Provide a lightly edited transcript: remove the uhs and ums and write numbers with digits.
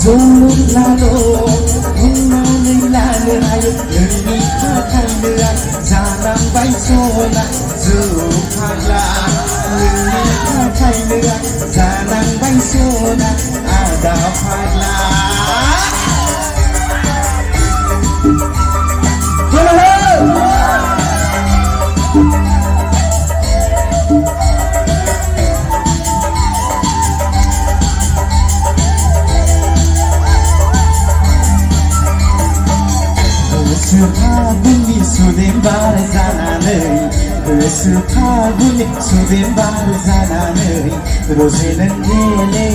जोलुर लालो बुंनानै लानो हायो नोंनि थाखायनो जानांबाय सना जौ फाग्ला नोंनि थाखायनो जानांबाय सना आदा फाग्ला फागुननि सुदेम बार जानानै गोसो फागुननि सुदेम बार जानानै रजे नों गेले